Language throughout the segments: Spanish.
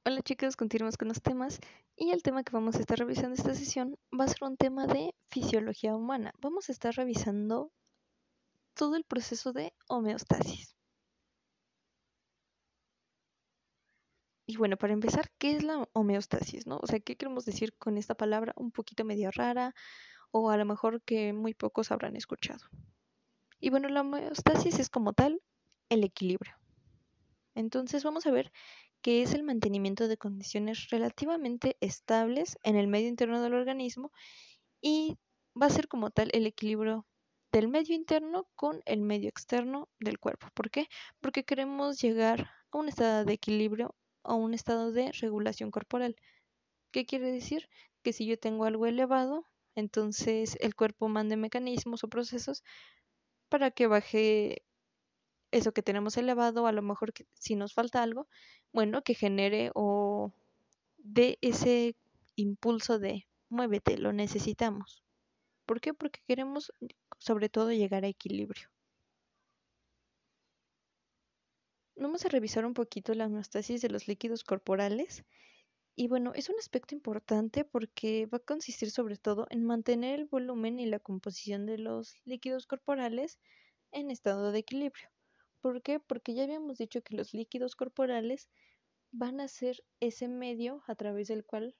Hola chicos, continuamos con los temas y el tema que vamos a estar revisando esta sesión va a ser un tema de fisiología humana. Vamos a estar revisando todo el proceso de homeostasis. Y bueno, para empezar, ¿qué es la homeostasis, no? O sea, ¿qué queremos decir con esta palabra un poquito medio rara o a lo mejor que muy pocos habrán escuchado? Y bueno, la homeostasis es como tal el equilibrio. Entonces vamos a ver qué es el mantenimiento de condiciones relativamente estables en el medio interno del organismo y va a ser como tal el equilibrio del medio interno con el medio externo del cuerpo. ¿Por qué? Porque queremos llegar a un estado de equilibrio o un estado de regulación corporal. ¿Qué quiere decir? Que si yo tengo algo elevado, entonces el cuerpo mande mecanismos o procesos para que baje eso que tenemos elevado, a lo mejor que, si nos falta algo, bueno, que genere o dé ese impulso de muévete, lo necesitamos. ¿Por qué? Porque queremos sobre todo llegar a equilibrio. Vamos a revisar un poquito la homeostasis de los líquidos corporales y bueno, es un aspecto importante porque va a consistir sobre todo en mantener el volumen y la composición de los líquidos corporales en estado de equilibrio. ¿Por qué? Porque ya habíamos dicho que los líquidos corporales van a ser ese medio a través del cual,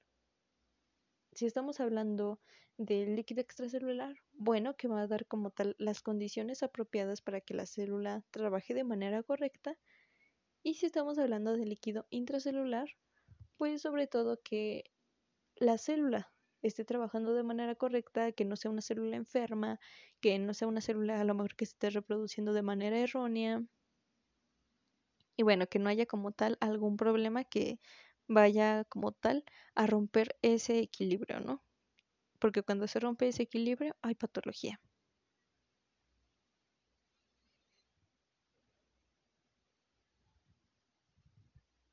si estamos hablando del líquido extracelular, bueno, que va a dar como tal las condiciones apropiadas para que la célula trabaje de manera correcta. Y si estamos hablando de líquido intracelular, pues sobre todo que la célula esté trabajando de manera correcta, que no sea una célula enferma, que no sea una célula a lo mejor que se esté reproduciendo de manera errónea. Y bueno, que no haya como tal algún problema que vaya como tal a romper ese equilibrio, ¿no? Porque cuando se rompe ese equilibrio hay patología.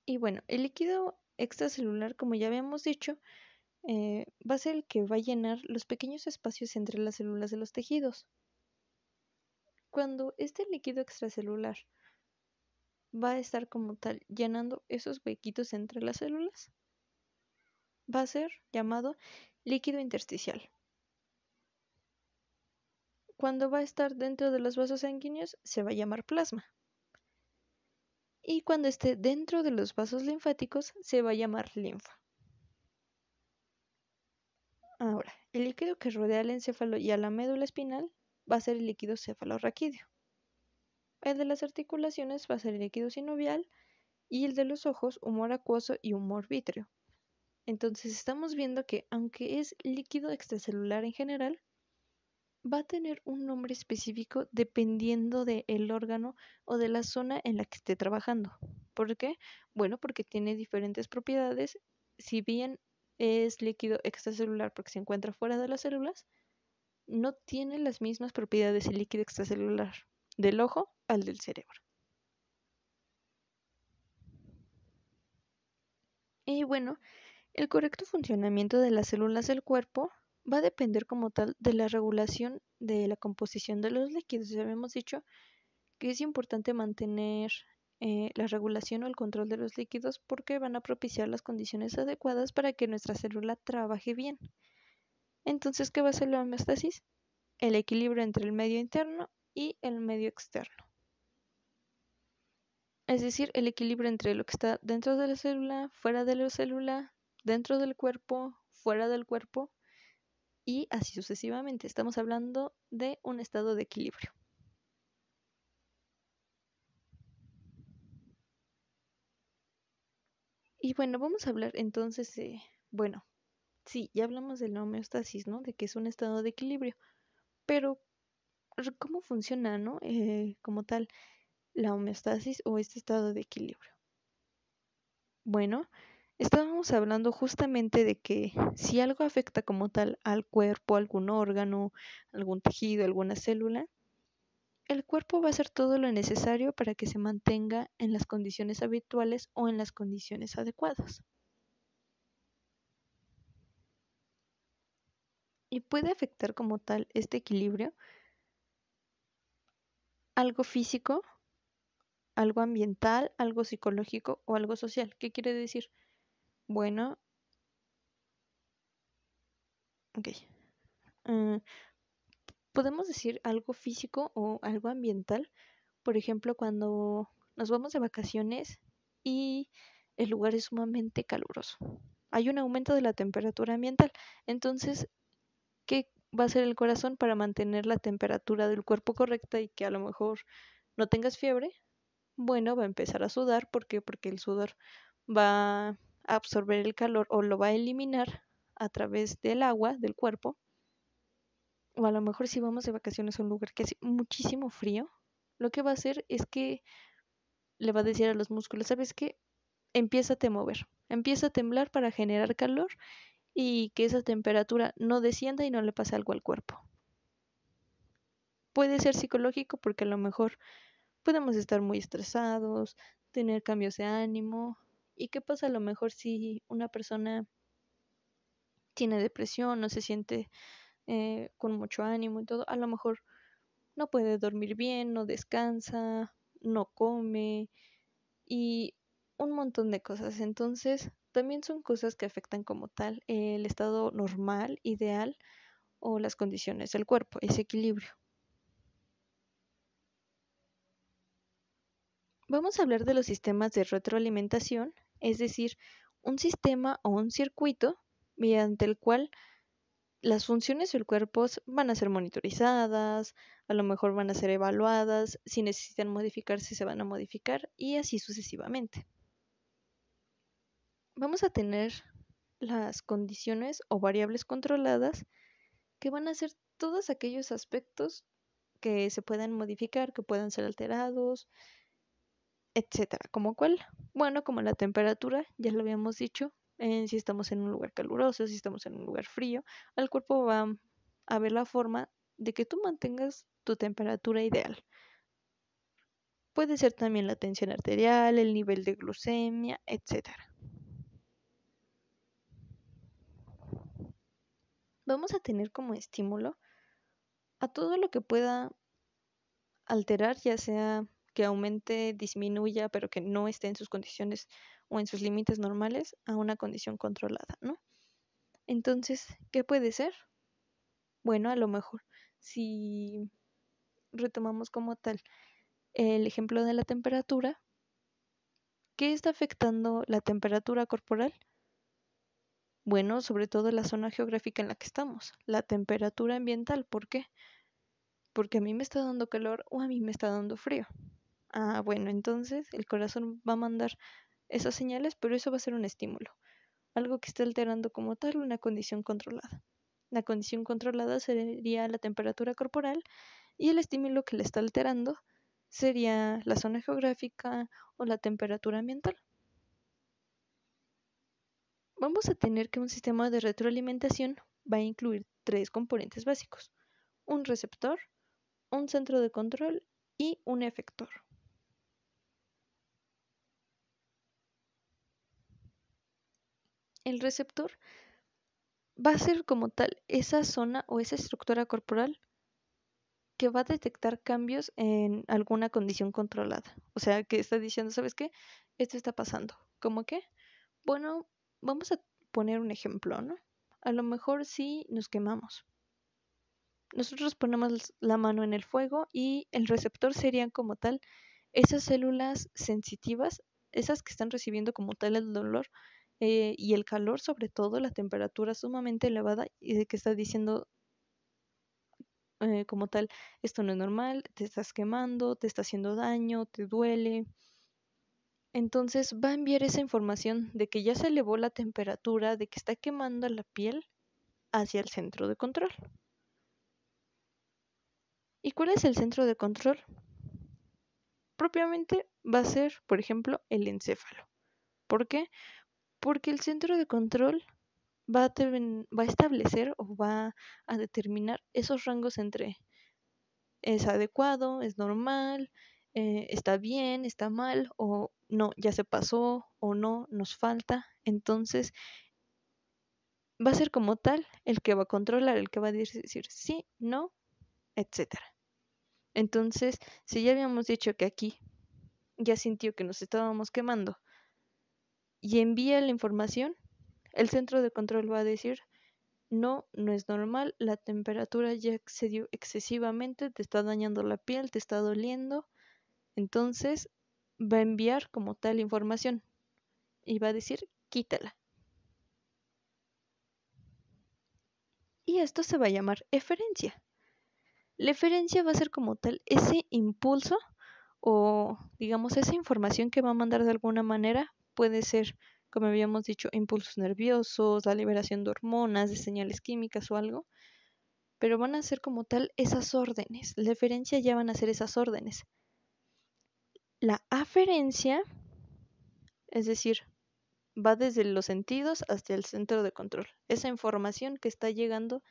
Y bueno, el líquido extracelular, como ya habíamos dicho, va a ser el que va a llenar los pequeños espacios entre las células de los tejidos. Cuando este líquido extracelular va a estar como tal llenando esos huequitos entre las células, va a ser llamado líquido intersticial. Cuando va a estar dentro de los vasos sanguíneos, se va a llamar plasma. Y cuando esté dentro de los vasos linfáticos, se va a llamar linfa. Ahora, el líquido que rodea al encéfalo y a la médula espinal va a ser el líquido cefalorraquídeo. El de las articulaciones va a ser el líquido sinovial y el de los ojos, humor acuoso y humor vítreo. Entonces estamos viendo que aunque es líquido extracelular en general, va a tener un nombre específico dependiendo del órgano o de la zona en la que esté trabajando. ¿Por qué? Bueno, porque tiene diferentes propiedades. Si bien es líquido extracelular porque se encuentra fuera de las células, no tiene las mismas propiedades el líquido extracelular del ojo al del cerebro. Y bueno, el correcto funcionamiento de las células del cuerpo va a depender como tal de la regulación de la composición de los líquidos. Ya habíamos dicho que es importante mantener la regulación o el control de los líquidos porque van a propiciar las condiciones adecuadas para que nuestra célula trabaje bien. Entonces, ¿qué va a ser la homeostasis? El equilibrio entre el medio interno y el medio externo. Es decir, el equilibrio entre lo que está dentro de la célula, fuera de la célula, dentro del cuerpo, fuera del cuerpo y así sucesivamente. Estamos hablando de un estado de equilibrio. Y bueno, vamos a hablar entonces de, bueno, sí, ya hablamos de la homeostasis, ¿no? De que es un estado de equilibrio, pero ¿cómo funciona, no? Como tal, la homeostasis o este estado de equilibrio. Bueno, estábamos hablando justamente de que si algo afecta como tal al cuerpo, algún órgano, algún tejido, alguna célula, el cuerpo va a hacer todo lo necesario para que se mantenga en las condiciones habituales o en las condiciones adecuadas. Y puede afectar como tal este equilibrio algo físico, algo ambiental, algo psicológico o algo social. ¿Qué quiere decir? Bueno, ok. Mm, Podemos decir algo físico o algo ambiental. Por ejemplo, cuando nos vamos de vacaciones y el lugar es sumamente caluroso. Hay un aumento de la temperatura ambiental. Entonces, ¿qué va a hacer el corazón para mantener la temperatura del cuerpo correcta y que a lo mejor no tengas fiebre? Bueno, va a empezar a sudar. ¿Por qué? Porque el sudor va a absorber el calor o lo va a eliminar a través del agua del cuerpo. O a lo mejor si vamos de vacaciones a un lugar que hace muchísimo frío, lo que va a hacer es que le va a decir a los músculos, ¿sabes qué? Empiézate a mover, empieza a temblar para generar calor y que esa temperatura no descienda y no le pase algo al cuerpo. Puede ser psicológico porque a lo mejor podemos estar muy estresados, tener cambios de ánimo. ¿Y qué pasa a lo mejor si una persona tiene depresión, no se siente con mucho ánimo y todo? A lo mejor no puede dormir bien, no descansa, no come y un montón de cosas. Entonces, también son cosas que afectan como tal el estado normal, ideal o las condiciones del cuerpo, ese equilibrio. Vamos a hablar de los sistemas de retroalimentación, es decir, un sistema o un circuito mediante el cual las funciones del cuerpo van a ser monitorizadas, a lo mejor van a ser evaluadas, si necesitan modificarse se van a modificar y así sucesivamente. Vamos a tener las condiciones o variables controladas que van a ser todos aquellos aspectos que se puedan modificar, que puedan ser alterados, etcétera. ¿Como cuál? Bueno, como la temperatura, ya lo habíamos dicho, si estamos en un lugar caluroso, si estamos en un lugar frío, el cuerpo va a ver la forma de que tú mantengas tu temperatura ideal. Puede ser también la tensión arterial, el nivel de glucemia, etcétera. Vamos a tener como estímulo a todo lo que pueda alterar, ya sea que aumente, disminuya, pero que no esté en sus condiciones o en sus límites normales, a una condición controlada, ¿no? Entonces, ¿qué puede ser? Bueno, a lo mejor, si retomamos como tal el ejemplo de la temperatura, ¿qué está afectando la temperatura corporal? Bueno, sobre todo la zona geográfica en la que estamos, la temperatura ambiental. ¿Por qué? Porque a mí me está dando calor o a mí me está dando frío. Ah, bueno, entonces el corazón va a mandar esas señales, pero eso va a ser un estímulo, algo que está alterando como tal una condición controlada. La condición controlada sería la temperatura corporal y el estímulo que le está alterando sería la zona geográfica o la temperatura ambiental. Vamos a tener que un sistema de retroalimentación va a incluir tres componentes básicos: un receptor, un centro de control y un efector. El receptor va a ser como tal esa zona o esa estructura corporal que va a detectar cambios en alguna condición controlada. O sea, que está diciendo, ¿sabes qué? Esto está pasando. ¿Cómo qué? Bueno, vamos a poner un ejemplo, ¿no? A lo mejor sí nos quemamos. Nosotros ponemos la mano en el fuego y el receptor serían como tal esas células sensitivas, esas que están recibiendo como tal el dolor y el calor, sobre todo la temperatura sumamente elevada y de que está diciendo como tal, esto no es normal, te estás quemando, te está haciendo daño, te duele. Entonces va a enviar esa información de que ya se elevó la temperatura, de que está quemando la piel hacia el centro de control. ¿Y cuál es el centro de control? Propiamente va a ser, por ejemplo, el encéfalo. ¿Por qué? Porque el centro de control va a establecer o va a determinar esos rangos entre es adecuado, es normal, está bien, está mal, o no, ya se pasó, o no, nos falta. Entonces, va a ser como tal el que va a controlar, el que va a decir sí, no, etcétera. Entonces, si ya habíamos dicho que aquí ya sintió que nos estábamos quemando y envía la información, el centro de control va a decir, no, no es normal, la temperatura ya excedió excesivamente, te está dañando la piel, te está doliendo, entonces va a enviar como tal información y va a decir, quítala. Y esto se va a llamar eferencia. La eferencia va a ser como tal ese impulso o digamos esa información que va a mandar de alguna manera. Puede ser, como habíamos dicho, impulsos nerviosos, la liberación de hormonas, de señales químicas o algo, pero van a ser como tal esas órdenes. La eferencia ya van a ser esas órdenes. La aferencia, es decir, va desde los sentidos hasta el centro de control. Esa información que está llegando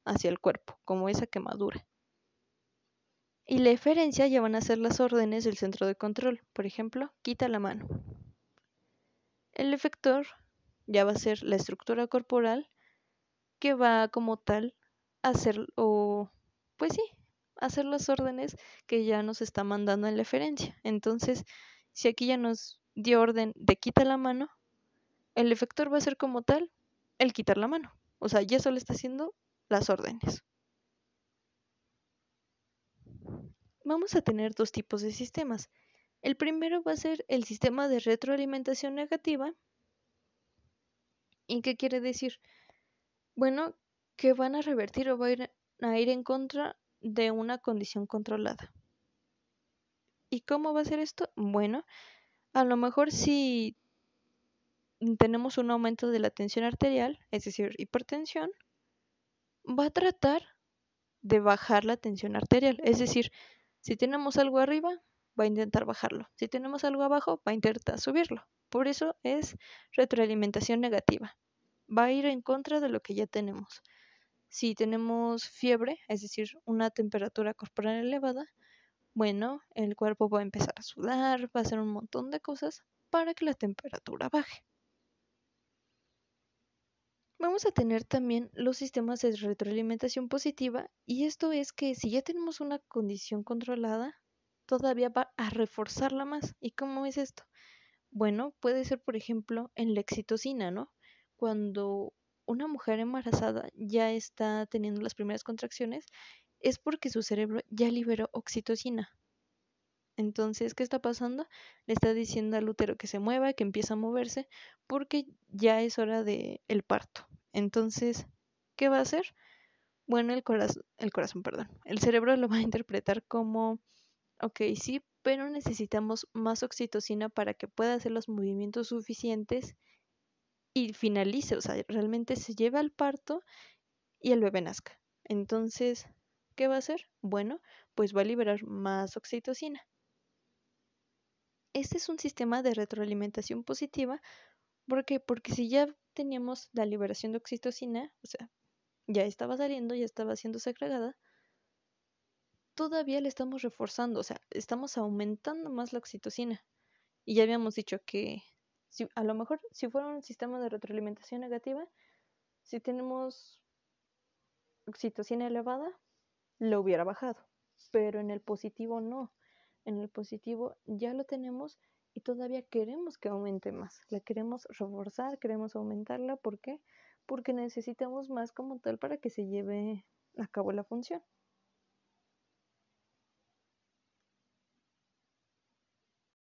hacia el cuerpo, como esa quemadura. Y la eferencia ya van a ser las órdenes del centro de control. Por ejemplo, quita la mano. El efector ya va a ser la estructura corporal que va como tal a hacer, o pues sí, hacer las órdenes que ya nos está mandando en la eferencia. Entonces, si aquí ya nos dio orden de quita la mano, el efector va a ser como tal el quitar la mano. O sea, ya solo está haciendo las órdenes. Vamos a tener dos tipos de sistemas. El primero va a ser el sistema de retroalimentación negativa. ¿Y qué quiere decir? Bueno, que van a revertir o van a ir en contra de una condición controlada. ¿Y cómo va a ser esto? Bueno, a lo mejor si tenemos un aumento de la tensión arterial, es decir, hipertensión, va a tratar de bajar la tensión arterial. Es decir, si tenemos algo arriba, va a intentar bajarlo. Si tenemos algo abajo, va a intentar subirlo. Por eso es retroalimentación negativa. Va a ir en contra de lo que ya tenemos. Si tenemos fiebre, es decir, una temperatura corporal elevada, bueno, el cuerpo va a empezar a sudar, va a hacer un montón de cosas para que la temperatura baje. Vamos a tener también los sistemas de retroalimentación positiva y esto es que si ya tenemos una condición controlada, todavía va a reforzarla más. ¿Y cómo es esto? Bueno, puede ser por ejemplo en la oxitocina, ¿no? Cuando una mujer embarazada ya está teniendo las primeras contracciones, es porque su cerebro ya liberó oxitocina. Entonces, ¿qué está pasando? Le está diciendo al útero que se mueva, que empiece a moverse, porque ya es hora de el parto. Entonces, ¿qué va a hacer? Bueno, el cerebro lo va a interpretar como, ok, sí, pero necesitamos más oxitocina para que pueda hacer los movimientos suficientes y finalice, o sea, realmente se lleve al parto y el bebé nazca. Entonces, ¿qué va a hacer? Bueno, pues va a liberar más oxitocina. Este es un sistema de retroalimentación positiva. ¿Por qué? Porque si ya teníamos la liberación de oxitocina, o sea, ya estaba saliendo, ya estaba siendo segregada, todavía le estamos reforzando, o sea, estamos aumentando más la oxitocina. Y ya habíamos dicho que si, a lo mejor si fuera un sistema de retroalimentación negativa, si tenemos oxitocina elevada, lo hubiera bajado. Pero en el positivo no. En el positivo ya lo tenemos y todavía queremos que aumente más. La queremos reforzar, queremos aumentarla. ¿Por qué? Porque necesitamos más como tal para que se lleve a cabo la función.